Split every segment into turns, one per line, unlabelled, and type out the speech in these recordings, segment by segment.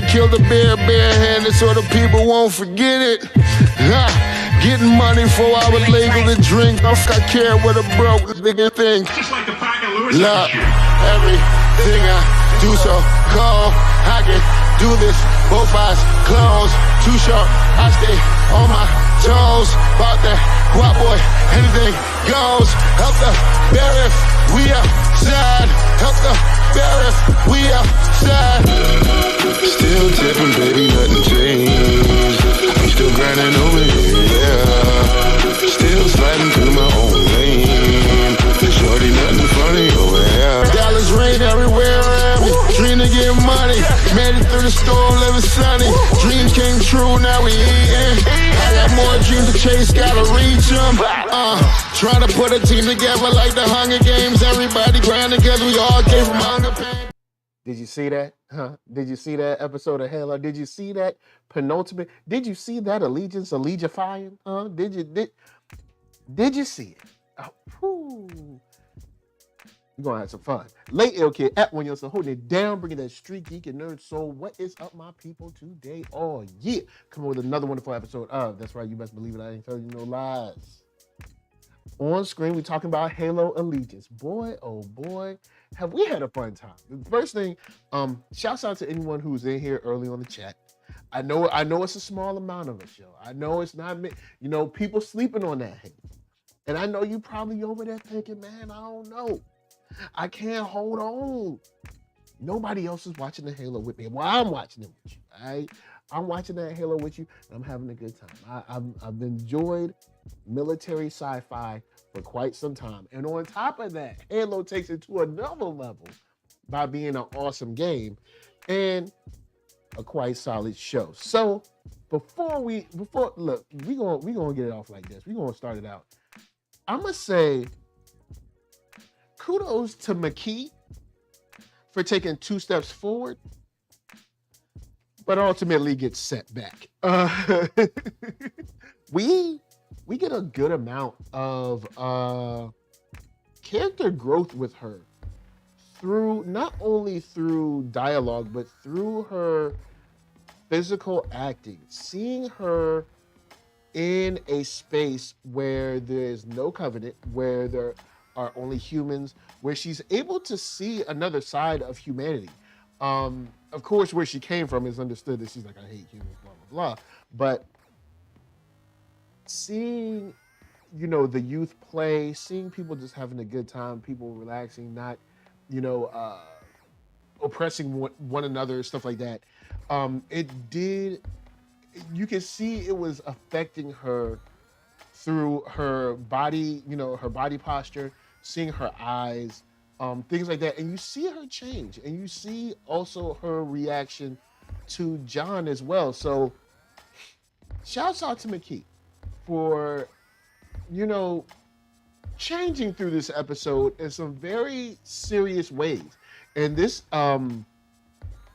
Kill the bear barehanded so the people won't forget it. Getting money for our legal to drink. I care what a broke nigga think.
Just like the pack of Lewiz.
Look, everything I do so cold. I can do this, both eyes closed. Too sharp, I stay on my toes. About that guap boy, anything goes. Help the bear if we outside. Help the bear if we outside. Still tipping, baby, nothing changed. I'm still grinding over here, yeah. Still sliding through my own lane. Shorty, nothing funny over here. Dollars rain everywhere around me. Dream to get money. Made it through the storm, living sunny. Dreams came true, now we eating. I got more dreams to chase, gotta reach them. Trying to put a team together like the Hunger Games. Everybody grind together, we all came from hunger pain.
Did you see that? Huh? Did you see that episode of Halo? Did you see that penultimate? Did you see that allegifying? Huh? Did you see it? Oh, whew. We're gonna have some fun. Late Ill Kid at OneYoungsta holding it down, bringing that street geek and nerd soul. What is up, my people, today? Oh yeah, come on with another wonderful episode of That's Right, You Best Believe It. I ain't telling you no lies. On screen, we're talking about Halo Allegiance. Boy, oh boy, have we had a fun time. The first thing, shouts out to anyone who's in here early on the chat. I know it's a small amount of us, yo. I know it's not, people sleeping on that Halo. And I know you probably over there thinking, man, I don't know. I can't hold on. Nobody else is watching the Halo with me. Well, I'm watching it with you, all right? I'm watching that Halo with you, and I'm having a good time. I've enjoyed military sci-fi for quite some time. And on top of that, Halo takes it to another level by being an awesome game and a quite solid show. So before look, we gonna get it off like this. We're gonna start it out. I'm gonna say kudos to Makee for taking 2 steps forward, but ultimately gets set back. We get a good amount of character growth with her through not only through dialogue, but through her physical acting. Seeing her in a space where there's no covenant, where there are only humans, where she's able to see another side of humanity. Of course, where she came from is understood that she's like, I hate humans, blah, blah, blah. But seeing, the youth play, seeing people just having a good time, people relaxing, not, oppressing one another, stuff like that. You can see it was affecting her through her body, her body posture, seeing her eyes, things like that. And you see her change, and you see also her reaction to John as well. So shouts out to Makee for, changing through this episode in some very serious ways. And this, when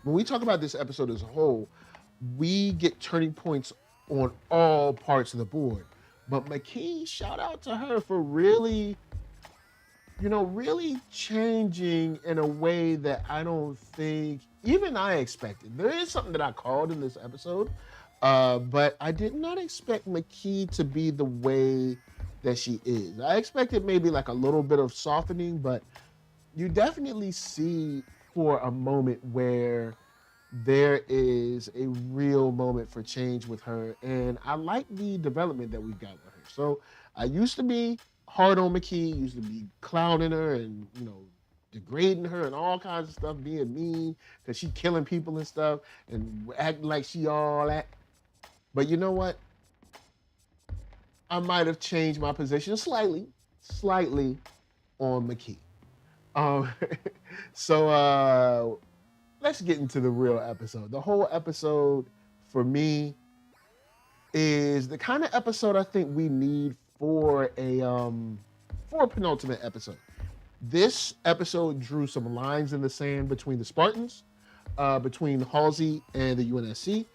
we talk about this episode as a whole, we get turning points on all parts of the board. But Makee, shout out to her for really, really changing in a way that I don't think even I expected. There is something that I called in this episode, but I did not expect Makee to be the way that she is. I expected maybe like a little bit of softening, but you definitely see for a moment where there is a real moment for change with her. And I like the development that we've got with her. So I used to be hard on Makee, used to be clowning her and, degrading her and all kinds of stuff, being mean because she killing people and stuff and acting like she all that. But you know what? I might have changed my position slightly on Makee. So let's get into the real episode. The whole episode for me is the kind of episode I think we need for a penultimate episode. This episode drew some lines in the sand between the Spartans, between Halsey and the UNSC,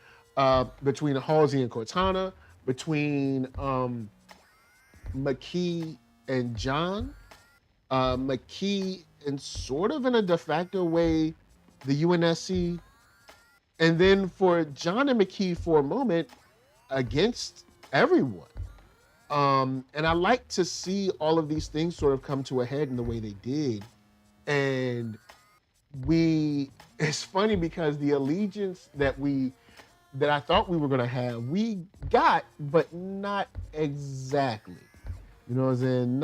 between Halsey and Cortana, between Makee and John, Makee in sort of in a de facto way, the UNSC, and then for John and Makee for a moment against everyone. And I like to see all of these things sort of come to a head in the way they did. And it's funny because the allegiance that I thought we were gonna have, we got, but not exactly. You know what I'm saying?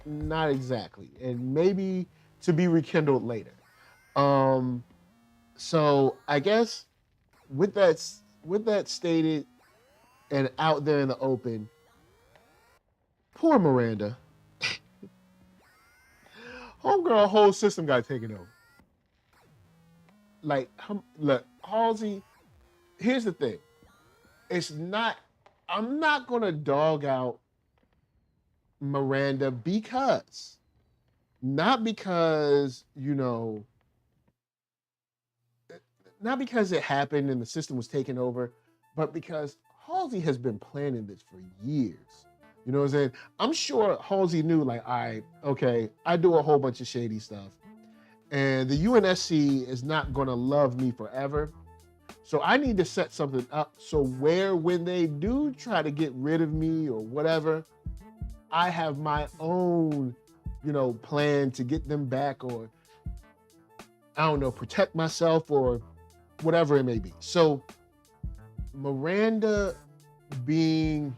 Not exactly. And maybe to be rekindled later. So I guess with that stated and out there in the open, poor Miranda. Homegirl whole system got taken over. Like, look, Halsey, here's the thing. I'm not gonna dog out Miranda not because it happened and the system was taken over, but because Halsey has been planning this for years. You know what I'm saying? I'm sure Halsey knew, like, all right, okay, I do a whole bunch of shady stuff, and the UNSC is not gonna love me forever. So I need to set something up so when they do try to get rid of me or whatever, I have my own, plan to get them back, or I don't know, protect myself or whatever it may be. So Miranda being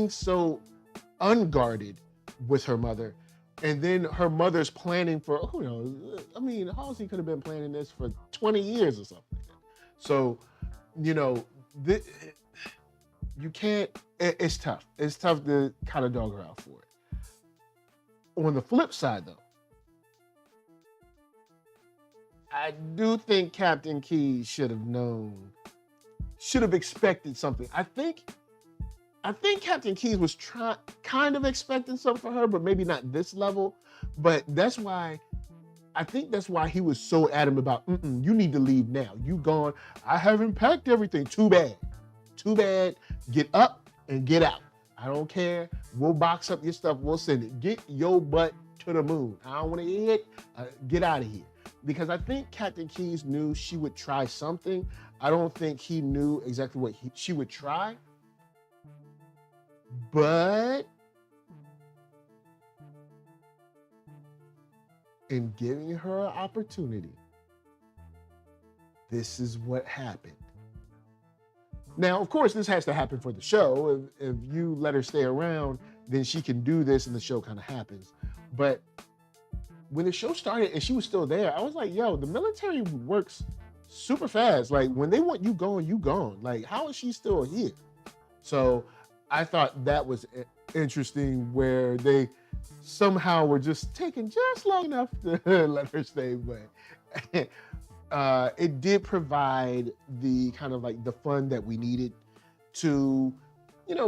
so unguarded with her mother, and then her mother's planning for, who knows, I mean, Halsey could have been planning this for 20 years or something like that. So, you can't, it's tough. It's tough to kind of dog her out for it. On the flip side, though, I do think Captain Key should have expected something. I think Captain Keyes was kind of expecting something for her, but maybe not this level. But that's why he was so adamant about, you need to leave now. You gone. I haven't packed everything. Too bad. Get up and get out. I don't care. We'll box up your stuff. We'll send it. Get your butt to the moon. I don't want to hear it. Get out of here. Because I think Captain Keyes knew she would try something. I don't think he knew exactly what she would try. But in giving her an opportunity, this is what happened. Now, of course, this has to happen for the show. If you let her stay around, then she can do this and the show kind of happens. But when the show started and she was still there, I was like, yo, the military works super fast. Like, when they want you gone, you gone. Like, how is she still here? So I thought that was interesting, where they somehow were just taking just long enough to let her stay, but it did provide the kind of like the fun that we needed to,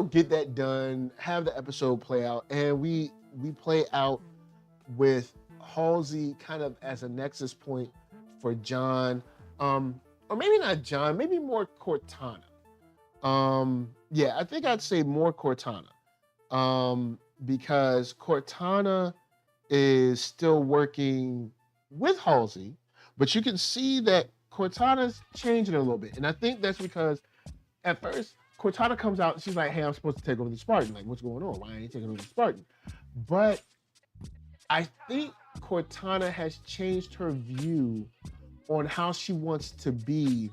get that done, have the episode play out, and we play out with Halsey kind of as a nexus point for John, or maybe not John, maybe more Cortana. Yeah, I think I'd say more Cortana, because Cortana is still working with Halsey, but you can see that Cortana's changing a little bit, and I think that's because at first Cortana comes out and she's like, "Hey, I'm supposed to take over the Spartan. Like, what's going on? Why ain't you taking over the Spartan?" But I think Cortana has changed her view on how she wants to be,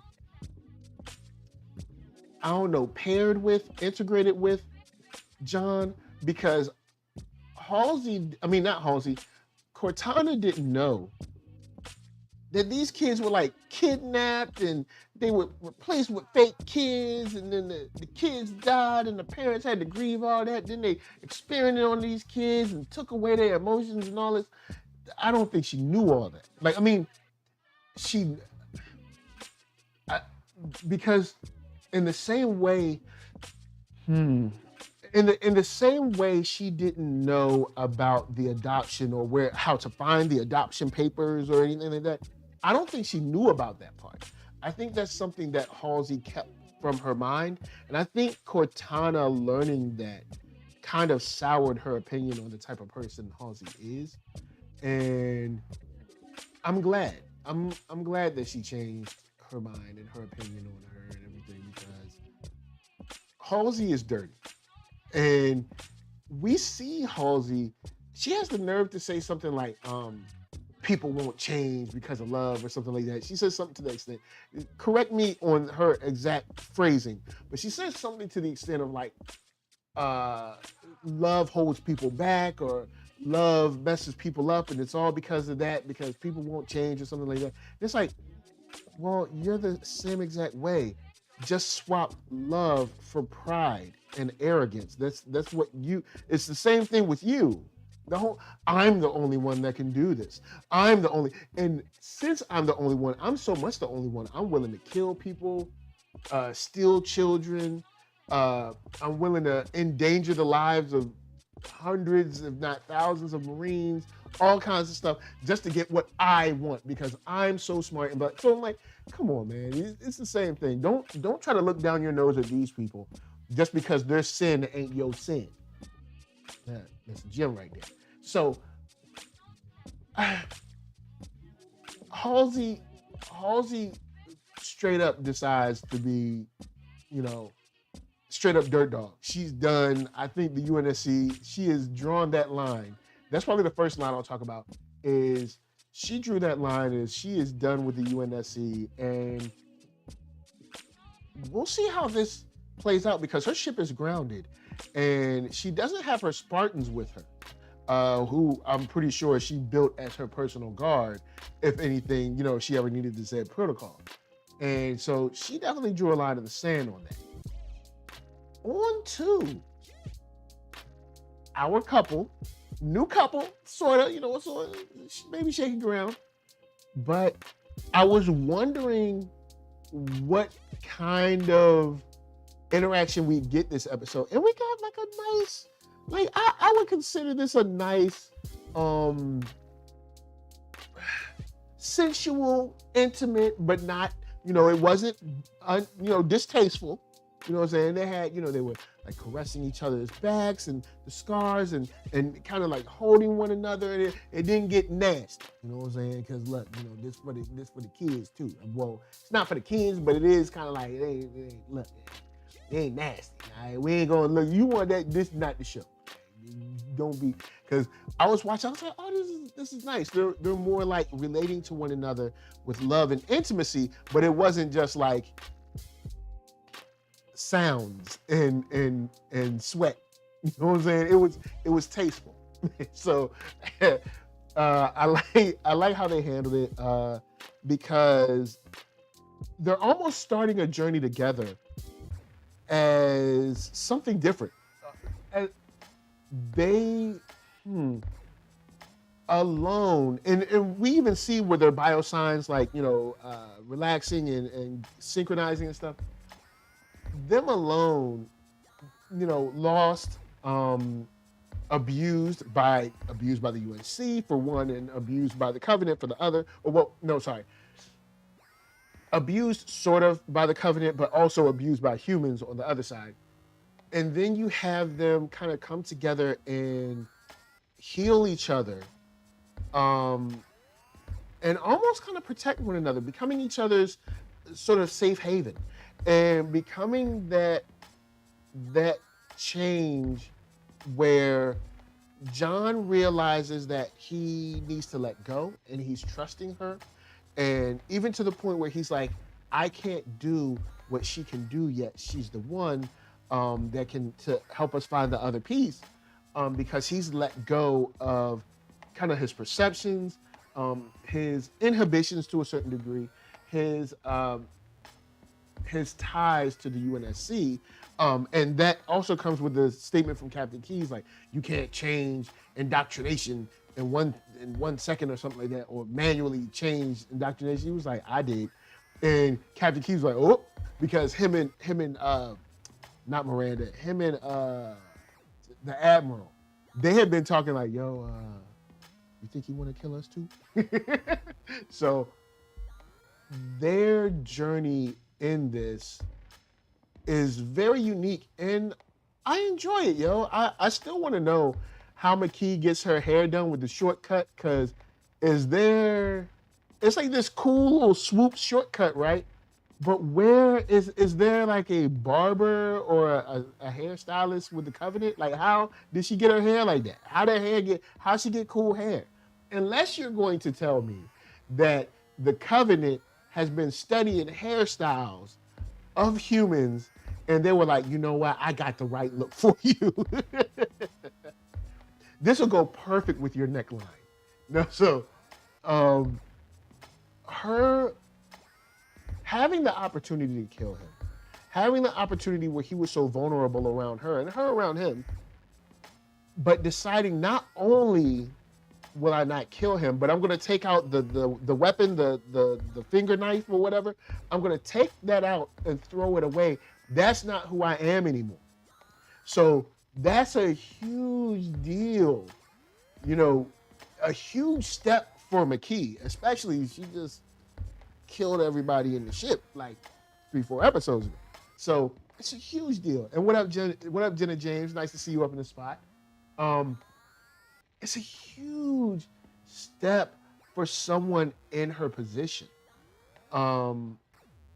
I don't know, paired with, integrated with John, because Cortana didn't know that these kids were like kidnapped and they were replaced with fake kids, and then the kids died and the parents had to grieve all that. Then they experimented on these kids and took away their emotions and all this. I don't think she knew all that. Like, I mean, because in the same way, in the same way she didn't know about the adoption or how to find the adoption papers or anything like that, I don't think she knew about that part. I think that's something that Halsey kept from her mind, and I think Cortana learning that kind of soured her opinion on the type of person Halsey is, and I'm glad. I'm glad that she changed her mind and her opinion on her and everything, because Halsey is dirty. And we see Halsey, she has the nerve to say something like, people won't change because of love or something like that. She says something to the extent, correct me on her exact phrasing, but she says something to the extent of like, love holds people back, or love messes people up, and it's all because of that, because people won't change or something like that. It's like, well, you're the same exact way. Just swap love for pride and arrogance. That's what it's the same thing with you. I'm the only one that can do this. And since I'm the only one, I'm so much the only one, I'm willing to kill people, steal children. I'm willing to endanger the lives of hundreds, if not thousands of Marines, all kinds of stuff, just to get what I want, because I'm so smart. So I'm like, come on, man, it's the same thing. Don't try to look down your nose at these people just because their sin ain't your sin. Yeah, that's Jim right there. So Halsey straight up decides to be, straight up dirt dog. She's done. I think the UNSC, she has drawn that line. That's probably the first line I'll talk about, is she drew that line, is she is done with the UNSC, and we'll see how this plays out, because her ship is grounded and she doesn't have her Spartans with her, who I'm pretty sure she built as her personal guard, if anything, she ever needed to say protocol. And so she definitely drew a line in the sand on that. On to our new couple, sort of, maybe shaking ground. But I was wondering what kind of interaction we get this episode. And we got like a nice, I would consider this a nice, sensual, intimate, but not, it wasn't, distasteful. You know what I'm saying? They had, they were like caressing each other's backs and the scars and kind of like holding one another, and it didn't get nasty. You know what I'm saying? Because look, this for the kids too. Well, it's not for the kids, but it is kind of like, it ain't nasty. All right? We ain't gonna look. You want that? This is not the show. Don't be, because I was watching. I was like, oh, this is nice. They're more like relating to one another with love and intimacy, but it wasn't just like sounds and sweat. You know what I'm saying? It was tasteful. So I like how they handled it, because they're almost starting a journey together as something different. they alone, and we even see with their biosigns, like, relaxing and synchronizing and stuff, them alone, lost, abused by the UNC for one, and abused by the Covenant for the other. Abused sort of by the Covenant, but also abused by humans on the other side. And then you have them kind of come together and heal each other, and almost kind of protect one another, becoming each other's sort of safe haven, and becoming that change where John realizes that he needs to let go, and he's trusting her, and even to the point where he's like, I can't do what she can do yet. She's the one that can to help us find the other piece, because he's let go of kind of his perceptions, his inhibitions to a certain degree, his ties to the UNSC, and that also comes with the statement from Captain Keyes, like, you can't change indoctrination in one second or something like that, or manually change indoctrination. He was like, I did, and Captain Keyes was like, oh, because him and not Miranda, him and the Admiral, they had been talking like, yo, you think he want to kill us too? So their journey in this is very unique, and I enjoy it, yo. I still want to know how Makee gets her hair done with the shortcut, because it's like this cool little swoop shortcut, right? But where is there like a barber or a hairstylist with the Covenant? Like, how did she get her hair like that? How she get cool hair? Unless you're going to tell me that the Covenant has been studying hairstyles of humans, and they were like, you know what? I got the right look for you. This will go perfect with your neckline. No, so her having the opportunity to kill him, having the opportunity where he was so vulnerable around her and her around him, but deciding not only will I not kill him, but I'm going to take out the weapon, the finger knife or whatever. I'm going to take that out and throw it away. That's not who I am anymore. So that's a huge deal, a huge step for Makee, especially she just killed everybody in the ship like 3-4 episodes ago. So it's a huge deal. And what up, Jenna James? Nice to see you up in the spot. It's a huge step for someone in her position, and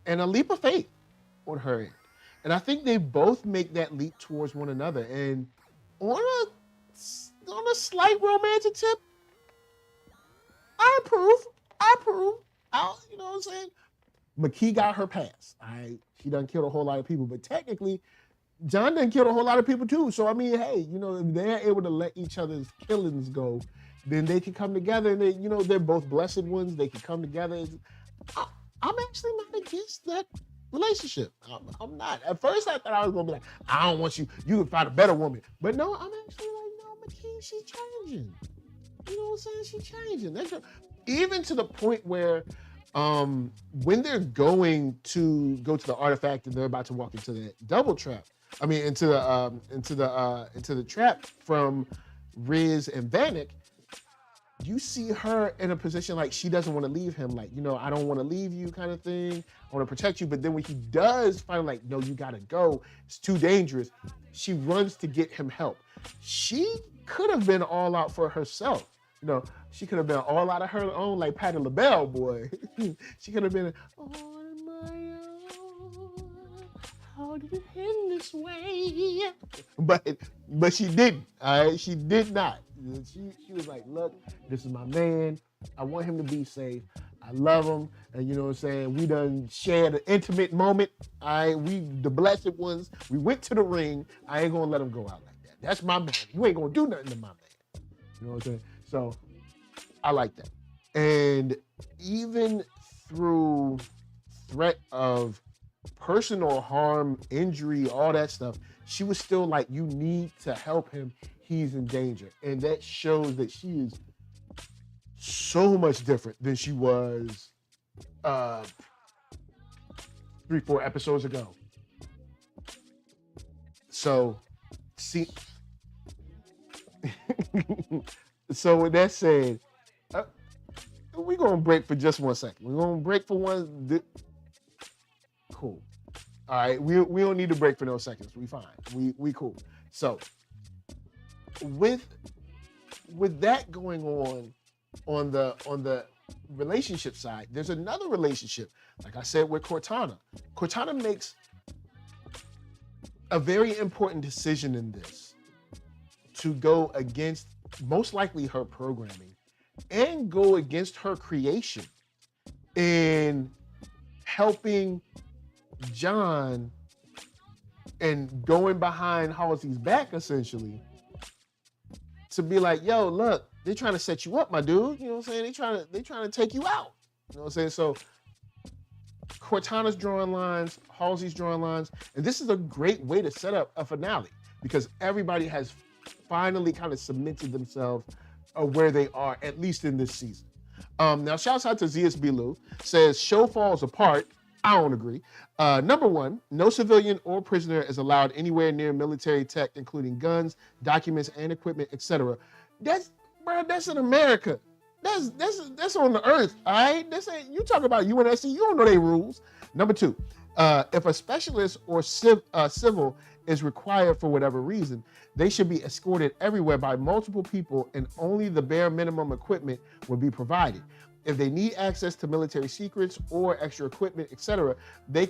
a leap of faith on her end. And I think they both make that leap towards one another. And on a slight romantic tip, I approve. You know what I'm saying? Makee got her pass. She done killed a whole lot of people, but technically, John done killed a whole lot of people too. So I mean, hey, if they're able to let each other's killings go, then they can come together, and they're both blessed ones. They can come together. I'm actually not against that relationship. I'm not. At first, I thought I was gonna be like, I don't want you. You can find a better woman. But no, I'm actually like, no, Makee, she's changing. You know what I'm saying? She's changing. Even to the point where, when they're going to go to the artifact and they're about to walk into the double trap. I mean, into the trap from Riz and Vanek. You see her in a position like she doesn't want to leave him, like, I don't want to leave you kind of thing. I want to protect you. But then when he does finally like, no, you got to go. It's too dangerous. She runs to get him help. She could have been all out for herself. She could have been all out of her own, like Patti LaBelle, boy. She could have been, on my own, how did it end this way? But she didn't, all right? She did not. She was like, look, this is my man. I want him to be safe. I love him. And you know what I'm saying? We done shared an intimate moment. All right? We, the blessed ones, we went to the ring. I ain't gonna let him go out like that. That's my man. You ain't gonna do nothing to my man. You know what I'm saying? So I like that. And even through threat of personal harm, injury, all that stuff, she was still like, you need to help him. he's in danger. And that shows that she is so much different than she was 3-4 episodes ago. So, see, so with that said, we're going to break for just 1 second. We're going to break for one. Cool. All right, we don't need to break for no seconds. We fine. We cool. So, with that going on the relationship side, there's another relationship. Like I said with Cortana. Cortana makes a very important decision in this to go against most likely her programming and go against her creation in helping John and going behind Halsey's back essentially to be like, yo, look, they're trying to set you up, my dude. You know what I'm saying? They trying to take you out. You know what I'm saying? So Cortana's drawing lines, Halsey's drawing lines, and this is a great way to set up a finale because everybody has finally kind of cemented themselves where they are, at least in this season. Now, shouts out to ZSB says, show falls apart. I don't agree. Number one, no civilian or prisoner is allowed anywhere near military tech, including guns, documents, and equipment, etc. That's in America. That's on the earth, all right? This ain't, you talk about UNSC, you don't know their rules. Number two, if a specialist or civil is required for whatever reason, they should be escorted everywhere by multiple people and only the bare minimum equipment will be provided. If they need access to military secrets or extra equipment, etc., they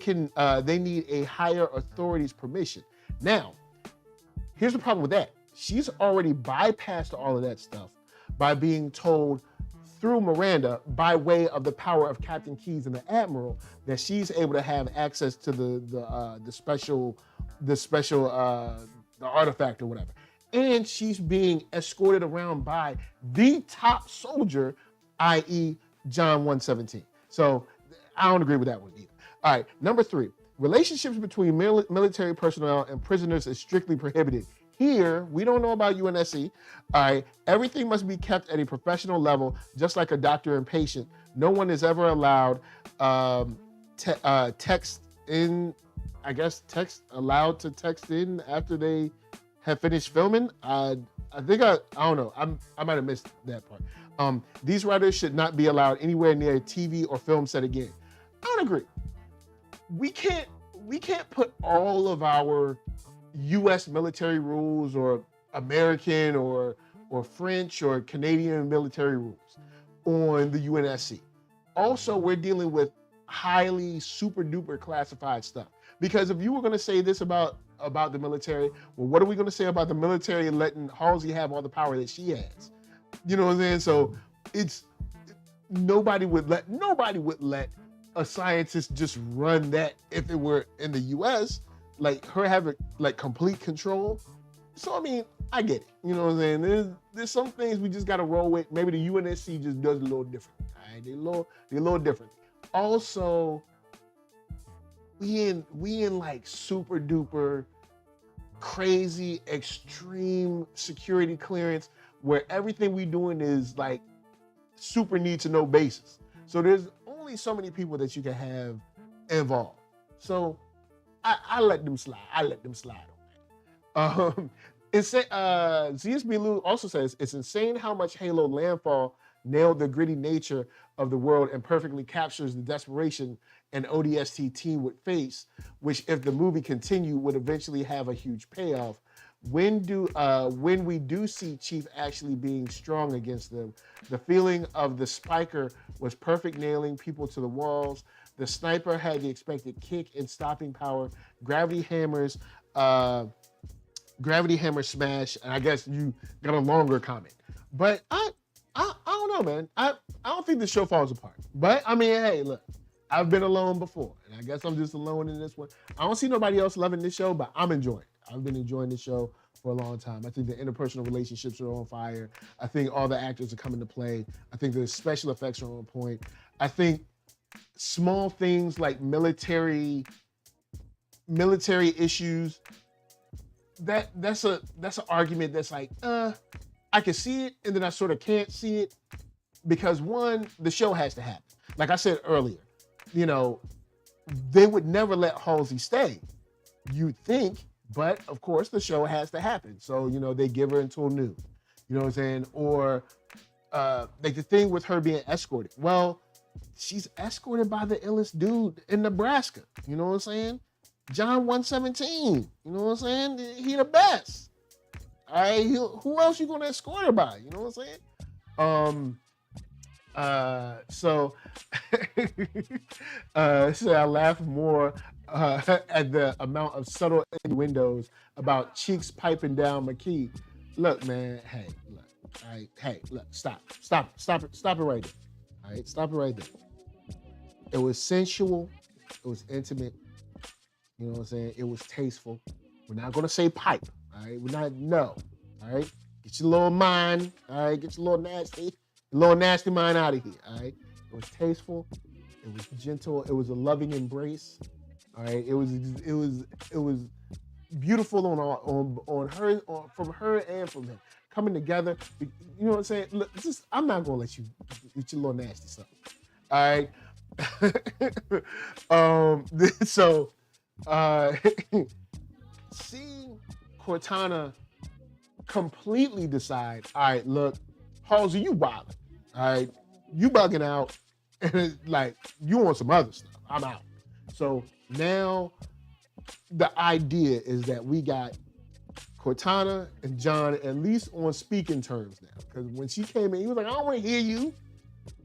need a higher authority's permission. Now, here's the problem with that. She's already bypassed all of that stuff by being told through Miranda, by way of the power of Captain Keyes and the Admiral, that she's able to have access to the artifact or whatever. And she's being escorted around by the top soldier, i.e. John 117. So I don't agree with that one either. All right, number three, relationships between military personnel and prisoners is strictly prohibited. Here, we don't know about UNSC. All right, everything must be kept at a professional level, just like a doctor and patient. No one is ever allowed text allowed to text in after they have finished filming. I don't know. I might have missed that part. These writers should not be allowed anywhere near a TV or film set again. I don't agree. We can't put all of our U.S. military rules or American or French or Canadian military rules on the UNSC. Also, we're dealing with highly super duper classified stuff. Because if you were going to say this about the military, well, what are we going to say about the military letting Halsey have all the power that she has? You know what I'm saying? So it's nobody would let a scientist just run that if it were in the U.S. Like her having like complete control. So I mean, I get it. You know what I'm saying? There's some things we just got to roll with. Maybe the UNSC just does a little different. All right, they're a little different. Also, we in like super duper crazy extreme security clearance where everything we doing is like super need to know basis. So there's only so many people that you can have involved. So I let them slide. On that. ZSB Lou also says, it's insane how much Halo Landfall nailed the gritty nature of the world and perfectly captures the desperation an ODST team would face, which if the movie continued would eventually have a huge payoff. When we do see Chief actually being strong against them, the feeling of the spiker was perfect, nailing people to the walls. The sniper had the expected kick and stopping power. Gravity hammer smash, and I guess you got a longer comment. But I don't know, man. I don't think the show falls apart. But I mean, hey, look, I've been alone before, and I guess I'm just alone in this one. I don't see nobody else loving this show, but I'm enjoying it. I've been enjoying this show for a long time. I think the interpersonal relationships are on fire. I think all the actors are coming to play. I think the special effects are on point. I think small things like military issues that's an argument that's like, I can see it, and then I sort of can't see it because one, the show has to happen. Like I said earlier, you know, they would never let Halsey stay. You'd think, but of course the show has to happen. So, you know, they give her until noon. You know what I'm saying? Or like the thing with her being escorted. Well, she's escorted by the illest dude in Nebraska. You know what I'm saying? John 117. You know what I'm saying? He the best. All right, who else you gonna escort her by? You know what I'm saying? So I laugh more at the amount of subtle innuendos about cheeks piping down Makee. Look, man, hey, look, all right, hey, look, stop it right there. All right, stop it right there. It was sensual, it was intimate, you know what I'm saying? It was tasteful. We're not gonna say pipe, all right? We're not, no, all right? Get your little mind, all right? Get your little nasty mind out of here, all right? It was tasteful, it was gentle, it was a loving embrace, all right? It was beautiful on her, from her and from him. Coming together, you know what I'm saying? Look, I'm not gonna let you eat your little nasty stuff, all right? So seeing Cortana completely decide, all right, look, Halsey, you wildin', all right, you bugging out, and it's like you want some other stuff. I'm out. So now the idea is that we got Cortana and John at least on speaking terms now. Because when she came in, he was like, I don't want to hear you.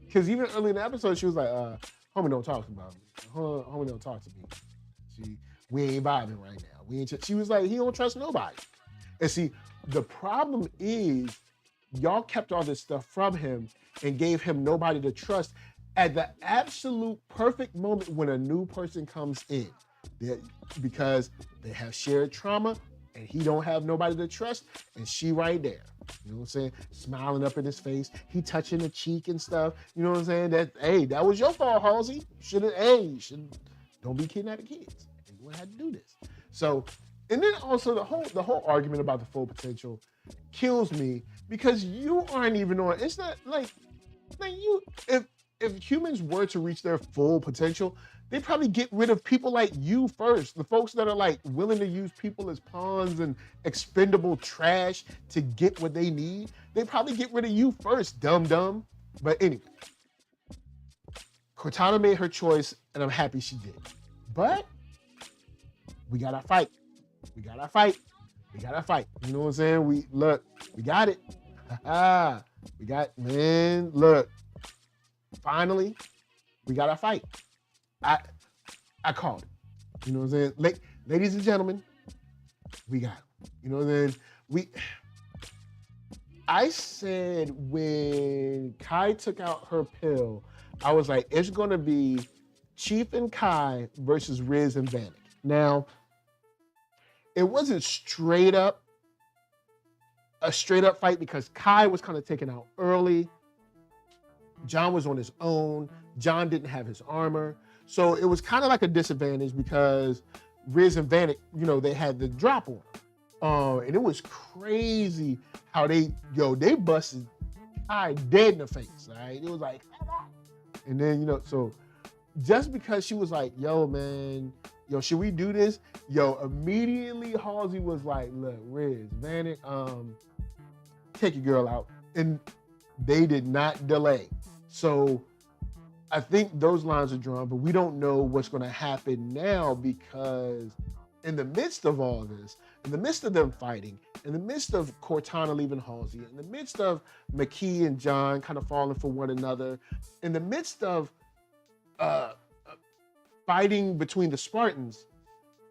Because even early in the episode, she was like, homie don't talk about me. Homie don't talk to me. We ain't vibing right now. She was like, he don't trust nobody. And see, the problem is y'all kept all this stuff from him and gave him nobody to trust at the absolute perfect moment when a new person comes in. Because they have shared trauma and he don't have nobody to trust, and she right there. You know what I'm saying? Smiling up in his face. He touching the cheek and stuff. You know what I'm saying? That was your fault, Halsey. Don't be kidnapping kids. You wouldn't have to do this. So, and then also the whole argument about the full potential kills me because you aren't even on. It's not like you. If humans were to reach their full potential, they probably get rid of people like you first. The folks that are like willing to use people as pawns and expendable trash to get what they need, they probably get rid of you first, dumb. But anyway, Cortana made her choice and I'm happy she did. But we gotta fight. You know what I'm saying? We got it. Look, finally, we gotta fight. I called it. You know what I'm saying? Ladies and gentlemen, we got it. You know what I'm saying? I said when Kai took out her pill, I was like, it's gonna be Chief and Kai versus Riz and Vanek. Now, it wasn't a straight up fight because Kai was kind of taken out early. John was on his own. John didn't have his armor. So it was kind of like a disadvantage because Riz and Vanek, you know, they had the drop on. And it was crazy how they busted Kai dead in the face, all right? It was like, and then, you know, so just because she was like, yo, man, should we do this? Immediately Halsey was like, look, Riz, Vanek, take your girl out. And they did not delay. So I think those lines are drawn, but we don't know what's going to happen now because in the midst of all this, in the midst of them fighting, in the midst of Cortana leaving Halsey, in the midst of Makee and John kind of falling for one another, in the midst of fighting between the Spartans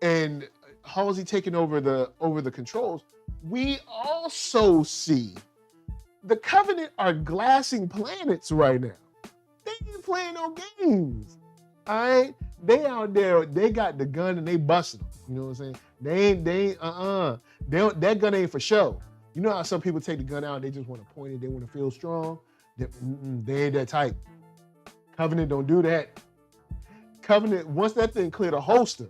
and Halsey taking over the controls, we also see the Covenant are glassing planets right now. They ain't playing no games. All right? They out there, they got the gun and they busting them. You know what I'm saying? That gun ain't for show. You know how some people take the gun out, they just want to point it, they want to feel strong? They ain't that type. Covenant don't do that. Covenant, once that thing cleared a holster,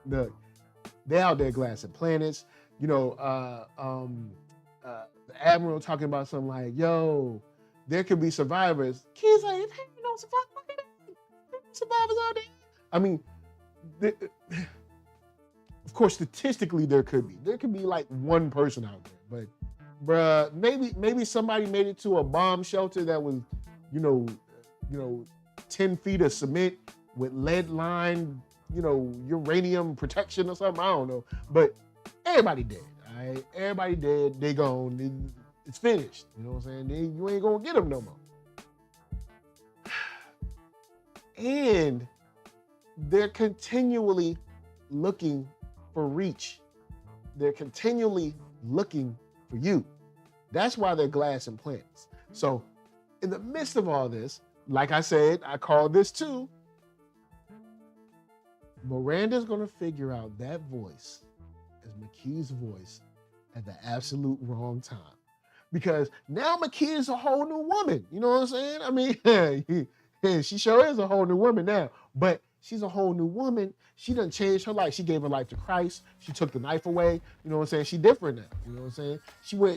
look, They out there glassing planets. The Admiral talking about something like, yo, there could be survivors. Key's like, if ain't no survivors out there. I mean, of course, statistically, there could be. There could be like one person out there, but bruh, maybe somebody made it to a bomb shelter that was, 10 feet of cement with lead line, uranium protection or something. I don't know. But everybody dead. All right? Everybody dead. They gone. It's finished. You know what I'm saying? You ain't gonna get them no more. And they're continually looking for reach. They're continually looking for you. That's why they're glassing planets. So in the midst of all this, like I said, I call this too, Miranda's gonna figure out that voice as Makee's voice at the absolute wrong time. Because now Makee is a whole new woman. You know what I'm saying? I mean, she sure is a whole new woman now, but she's a whole new woman. She done changed her life. She gave her life to Christ. She took the knife away. You know what I'm saying? She different now. You know what I'm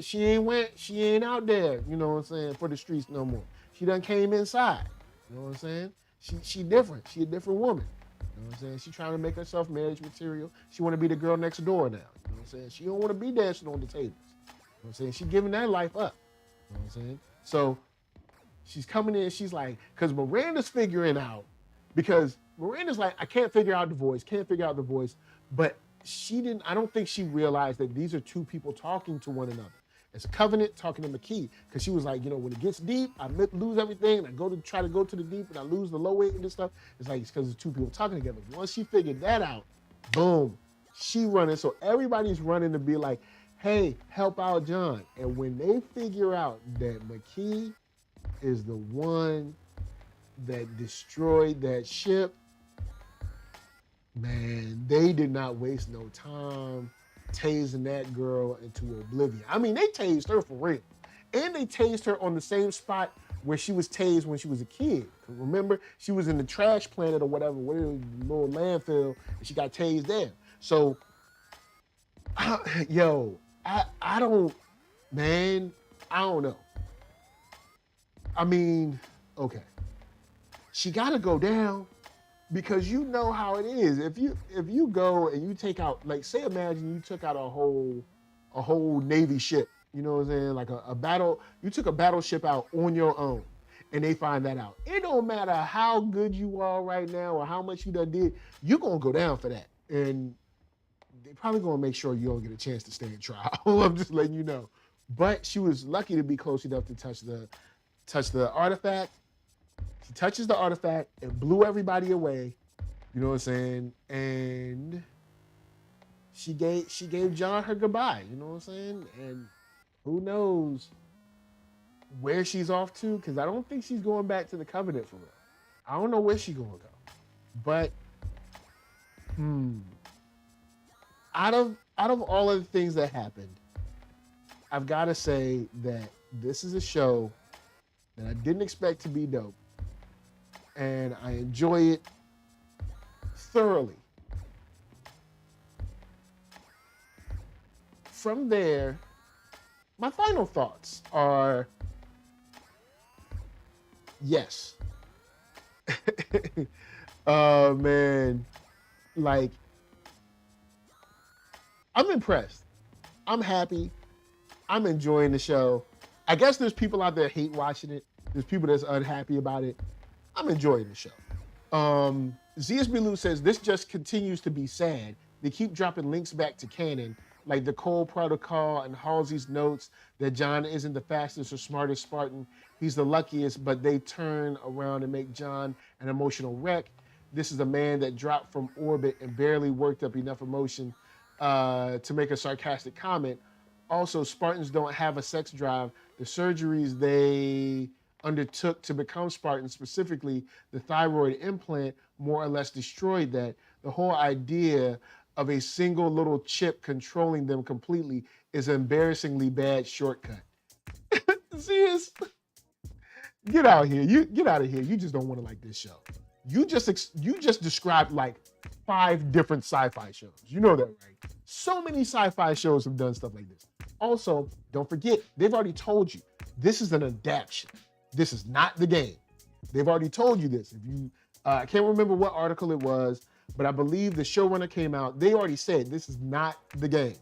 saying? She ain't out there, you know what I'm saying, for the streets no more. She done came inside. You know what I'm saying? She different. She a different woman. You know what I'm saying? She trying to make herself marriage material. She want to be the girl next door now. You know what I'm saying? She don't want to be dancing on the tables. You know what I'm saying? She giving that life up. You know what I'm saying? So she's coming in, she's like, because Miranda's figuring out, because Miranda's like, I can't figure out the voice, but I don't think she realized that these are two people talking to one another. It's a covenant talking to Makee, because she was like, when it gets deep, I lose everything, and I try to go to the deep, and I lose the low end and stuff. It's like, it's because it's two people talking together. Once she figured that out, boom, she running. So everybody's running to be like, hey, help out John. And when they figure out that Makee is the one that destroyed that ship, man, they did not waste no time tasing that girl into oblivion. I mean, they tased her for real. And they tased her on the same spot where she was tased when she was a kid. Remember, she was in the trash planet or whatever, little landfill, and she got tased there. So, I don't know. I mean, okay. She gotta go down, because you know how it is. If you go and you take out, like, say, imagine you took out a whole Navy ship, you know what I'm saying? Like a battle, you took a battleship out on your own, and they find that out. It don't matter how good you are right now or how much you done did, you're gonna go down for that. And they probably gonna make sure you don't get a chance to stand trial. I'm just letting you know. But she was lucky to be close enough to touch the artifact. She touches the artifact and blew everybody away. You know what I'm saying? And she gave John her goodbye. You know what I'm saying? And who knows where she's off to? Because I don't think she's going back to the Covenant for real. I don't know where she's gonna go. But out of all of the things that happened, I've got to say that this is a show that I didn't expect to be dope. And I enjoy it thoroughly. From there, my final thoughts are, yes. Oh, man. Like, I'm impressed. I'm happy. I'm enjoying the show. I guess there's people out there hate watching it. There's people that's unhappy about it. I'm enjoying the show. ZSB says, this just continues to be sad. They keep dropping links back to canon, like the Cole Protocol and Halsey's notes that John isn't the fastest or smartest Spartan. He's the luckiest, but they turn around and make John an emotional wreck. This is a man that dropped from orbit and barely worked up enough emotion to make a sarcastic comment. Also, Spartans don't have a sex drive. The surgeries they undertook to become Spartans, specifically the thyroid implant, more or less destroyed that. The whole idea of a single little chip controlling them completely is an embarrassingly bad shortcut. See, get out here. You get out of here. You just don't want to like this show. You just described like 5 different sci-fi shows. You know that, right? So many sci-fi shows have done stuff like this. Also, don't forget, they've already told you this is an adaptation. This is not the game. They've already told you this. If you, I can't remember what article it was, but I believe the showrunner came out. They already said this is not the game.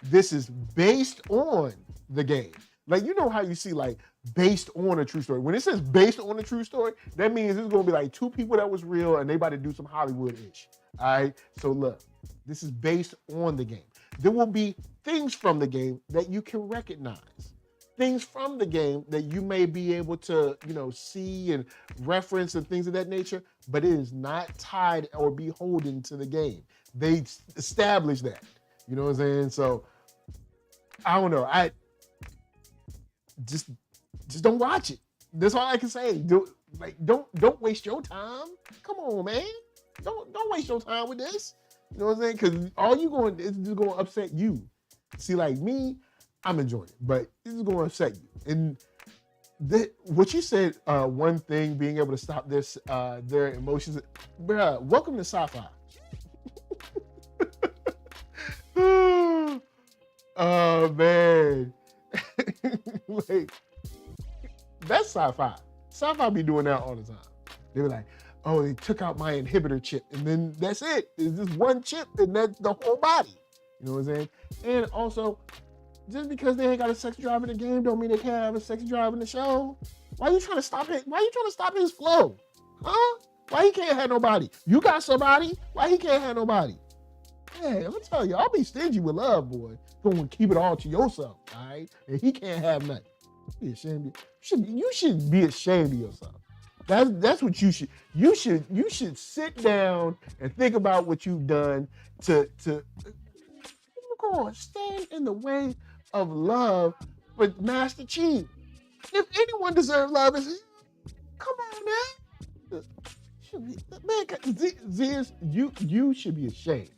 This is based on the game. Like, you know how you see like based on a true story. When it says based on a true story, that means it's gonna be like 2 people that was real and they about to do some Hollywood-ish. All right. So look, this is based on the game. There will be things from the game that you can recognize. Things from the game that you may be able to, see and reference and things of that nature, but it is not tied or beholden to the game. They established that. You know what I'm saying? So I don't know. I just don't watch it. That's all I can say. Don't waste your time. Come on, man. Don't waste your time with this. You know what I'm saying? Because all you going is just going to upset you. See, like me, I'm enjoying it, but this is going to upset you. And what you said, one thing, being able to stop their emotions, bruh, welcome to sci-fi. Oh man. Like, that's sci-fi. Sci-fi be doing that all the time. They were like, oh, they took out my inhibitor chip, and then that's it. It's just one chip, and that's the whole body. You know what I'm saying? And also, just because they ain't got a sex drive in the game don't mean they can't have a sex drive in the show. Why you trying to stop it? Why you trying to stop his flow? Huh? Why he can't have nobody? You got somebody. Why he can't have nobody? Hey, I'm gonna tell you, I'll be stingy with love, boy. Going to keep it all to yourself, all right? And he can't have nothing. Be ashamed. You should be ashamed of yourself. That's what you should. You should sit down and think about what you've done to go on, stand in the way of love with Master Chief. If anyone deserves love, it's him. Come on, man. Man, you should be ashamed.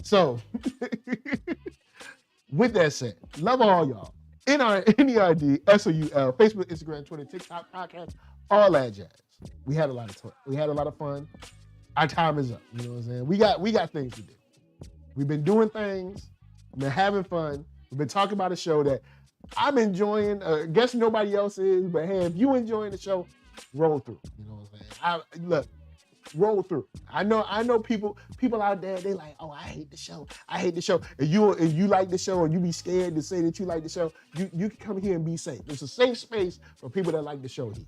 So, with that said, love all y'all. NERD, SOUL, Facebook, Instagram, Twitter, TikTok, podcast, all that jazz. We had a lot of fun. Our time is up. You know what I'm saying? We got things to do. We've been doing things. We've been having fun. We've been talking about a show that I'm enjoying. Guess nobody else is, but hey, if you enjoying the show, roll through. You know what I'm saying? Look, roll through. I know people out there, they like, oh, I hate the show. I hate the show. And you like the show and you be scared to say that you like the show, you can come here and be safe. It's a safe space for people that like the show here.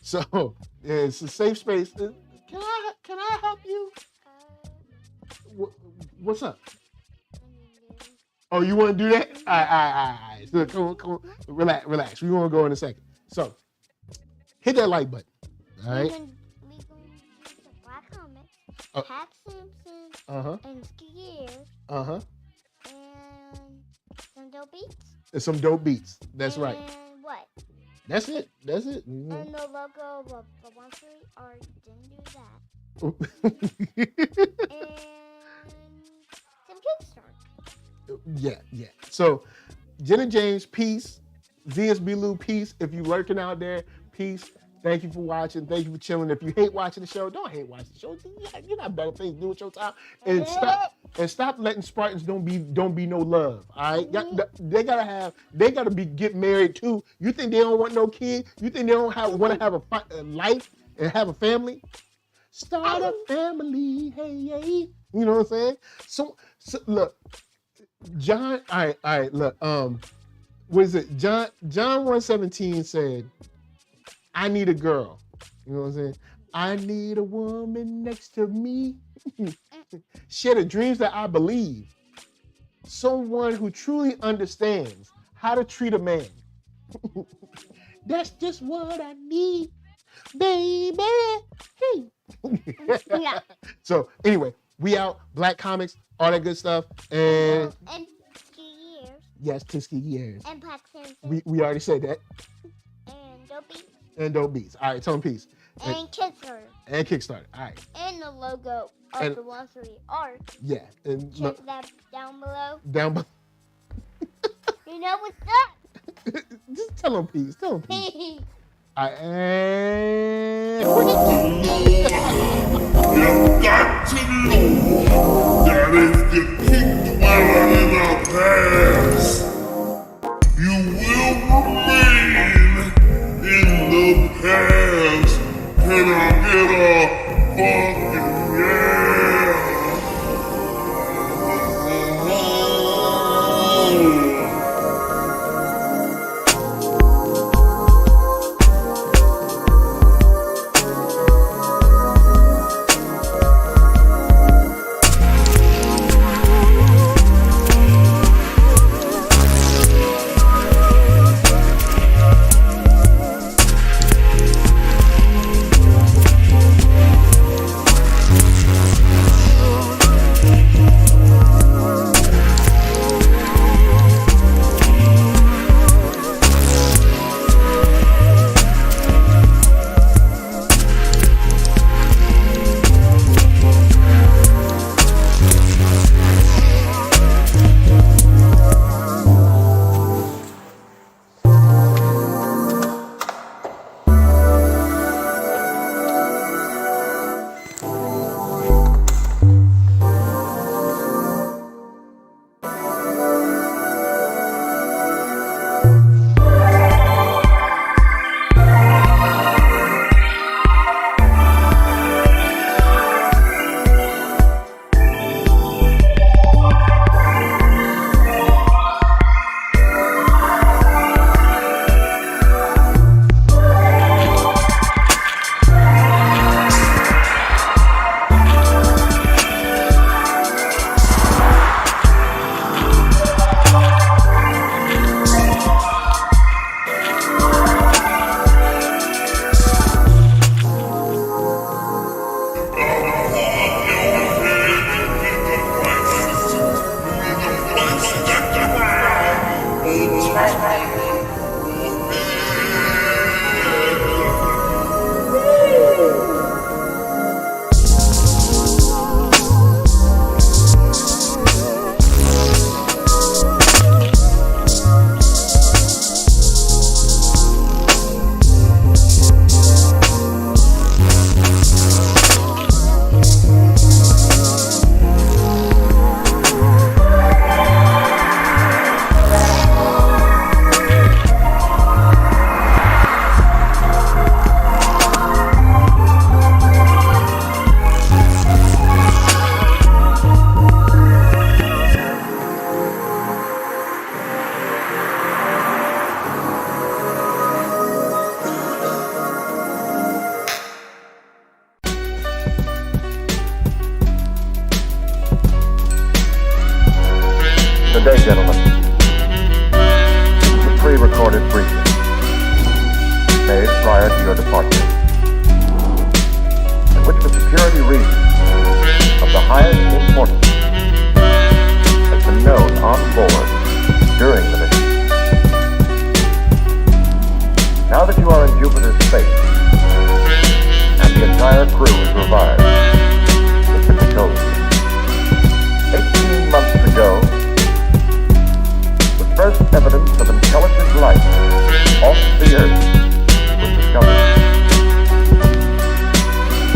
So yeah, it's a safe space. Can I help you? What's up? Oh, you want to do that? All right. So come on. Relax. We want to go in a second. So hit that like button. All right.
We can use the Black Comix, Pat Simpson, and Ski Gears, and some dope beats.
There's some dope beats. That's right.
And what?
That's it. Mm-hmm.
And the logo of the 1-3 art didn't do that. And some Kickstarter.
Yeah. So, Jen and James, peace. ZSB Lou, peace. If you lurking out there, peace. Thank you for watching. Thank you for chilling. If you hate watching the show, don't hate watching the show. You got better things to do with your time. And stop letting Spartans don't be no love. All right, they gotta get married too. You think they don't want no kid? You think they don't want to have a life and have a family? Start a family, hey. You know what I'm saying? So look, John. All right. Look, what is it? John 1:17 said, I need a girl. You know what I'm saying? I need a woman next to me. Share the dreams that I believe. Someone who truly understands how to treat a man. That's just what I need, baby. Hey.
Yeah.
So anyway, we out. Black Comix, all that good stuff. And
Ski Gears.
Yes, to Ski Gears.
And Pat Simpson.
We already said that.
And dope beats.
And dope beats. All right, tell them peace.
And
Kickstarter. All right.
And the logo of the 1-3 art.
Yeah. And
check that down below.
Down
You know what's up?
Just tell them peace. Tell them peace.
Peace.
You've got to know that if you keep dwelling in the past, you will remain in the past. Can I get a fucking yeah?
Good day, gentlemen. This is a pre-recorded briefing made prior to your departure, in which, for security reasons of the highest importance, has been known on board during the mission. Now that you are in Jupiter's space, and the entire crew is revived, it can be told. 18 months ago, the first evidence of intelligent life off the Earth was discovered.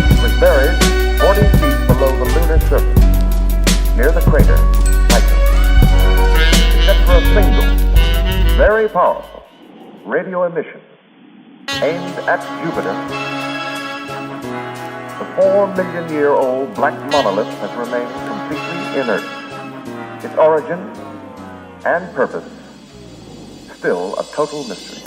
It was buried 40 feet below the lunar surface, near the crater Patron. Except for a single, very powerful radio emission aimed at Jupiter, the 4-million-year-old black monolith has remained completely inert. Its origin and purpose still a total mystery.